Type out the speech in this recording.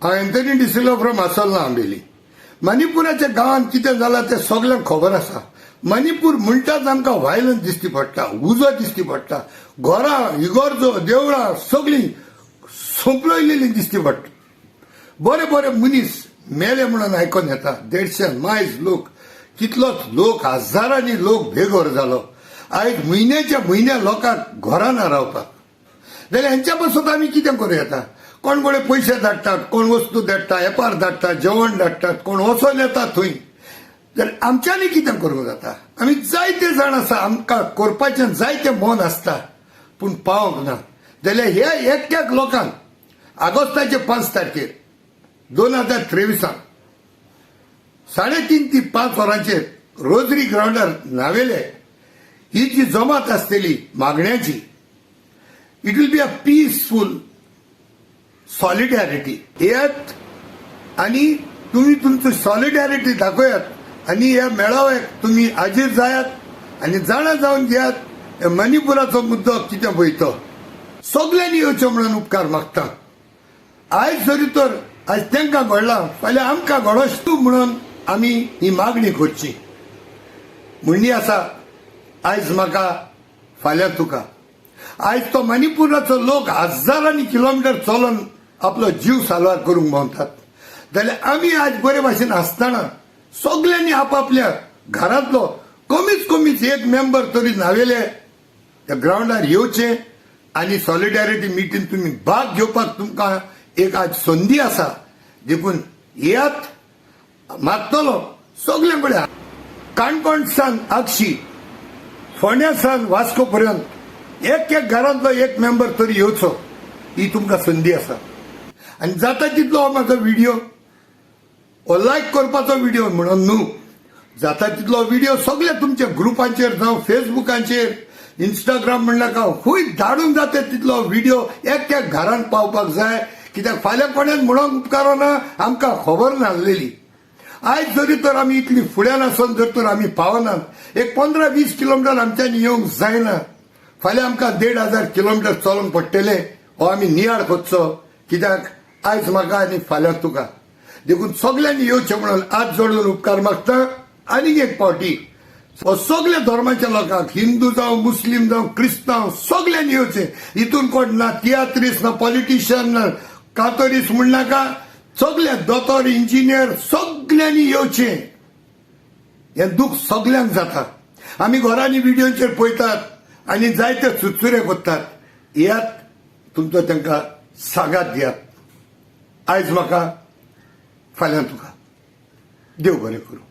हांव Anthony de Silva from आसोलना Ambelim. मणिपुराच्या गांवांत कितें जालां तें सगळ्यांक खबर आसा. मणिपूर म्हणटाच आमकां व्हायलन्स दिसती पडटा, उजो दिसती पडटा, घरां इगोर्जो देवळां सगळीं सोंपलोयलेलीं दिसती पडटा. बरे बरे मनीस मेले म्हणून आयकोन येता. 150 मायज लोक, कितलोच लोक, हजारांनी लोक बेघर जालो. आयज म्हयन्याच्या म्हयन्या लोकांक घरांना रावपाक. जाल्यार हेंच्या पासून आमी कितें करूं येता. कोण कोणे पयशे धाडटात, कोण वस्तू धाडटा, येपार धाडटात, जेवण धाडटात, कोण वचोन येता थंय. जाल्यार आमच्यांनी कितें करूंक जाता. आमी जायते जाण आसा, आमकां करपाचें जायतें मन आसता पूण पावोंक ना. जाल्यार ह्या एकट्याक लोकांक ऑगस्टाचे 5 तारखेर 2023 3:30 ते 5 वरांचेर रोजरी ग्राउंडार नावेले ही जी जमात आसतली मागण्यांची, it will be a peaceful solidarity. येयात आनी तुम्ही तुमची सॉलिडॅरिटी दाखयात आनी ह्या मेळाव्याक तुम्ही हाजीर जायात आनी जाणां जावन घेयात. मणिपुराचो मुद्दो कितें पळय सगळ्यांनी येवचें म्हणून उपकार मागता. आयज जरी तर आज तांकां घडलां, फाल्यां आमकां घडोचें म्हणून आमी ही मागणी करची. म्हणणी आसा, आयज म्हाका फाल्यां तुका. आयज तो मणिपुराचो लोक हजारांनी किलोमिटर चलोन आपलो जीव साल्वार करूंक भोंवतात. जाल्यार आमी आज बरे भाशेन आसतना सगळ्यांनी आपापल्या घरांतलो कमीच कमीच एक मेंबर तरी नावेले त्या ग्राउंडार येवचे आनी सॉलिडॅरिटी मिटीन तुम्ही भाग घेवपाक तुमकां एक आज संदी आसा. देखून येयात मागतलो सगळ्यां कडेन. काणकोण सावन आगशी, फोंड्या सावन वास्को पर्यंत एक एक घरांतलो एक मेंबर तरी येवचो, ही तुमकां संदी आसा. आनी जाता तितलो हो म्हाजो व्हिडिओ हो लायक करपाचो व्हिडिओ म्हणून न्हू, जाता तितलो व्हिडिओ सगळ्या तुमच्या ग्रुपांचेर जावं फेसबुकांचेर, इंस्टाग्राम म्हणनाका खूंय धाडूंक जाता तितलो व्हिडिओ एक एक घरांत पावपाक जाय. कित्याक फाल्यां कोणें म्हणोंक उपकारना, आमकां खबर नासलेली. आयज जरी तर आमी इतली फुड्यान आसून जर तर आमी पावनात, एक 15-20 किलोमिटर आमच्यांनी येवंक जायना. फाल्यां आमकां 1,500 किलोमिटर चलोंक पडटलें. हो आमी नियाळ करचो. कित्याक आयज म्हाका आनी फाल्यां तुका. देखून सगळ्यांनी येवचें म्हणून आज जोडून उपकार मागता. आनीक एक फावटी सगळ्या धर्माच्या लोकांक, हिंदू जावं, मुस्लीम जावं, क्रिस्तांव, सगळ्यांनी येवचें. हितून कोण ना तियात्रीस ना पॉलिटिशियन ना कातोरीस म्हणनाका, सगळे दोतोर इंजिनियर सगळ्यांनी येवचें. हें दूख सगळ्यांक जाता. आमी घरांनी व्हिडिओचेर पळयतात आनी जायते सुचुरे करतात. येयात, तुमचो तांकां सांगात दियात. आयज म्हाका फाल्यां तुका. देव बरें करूं.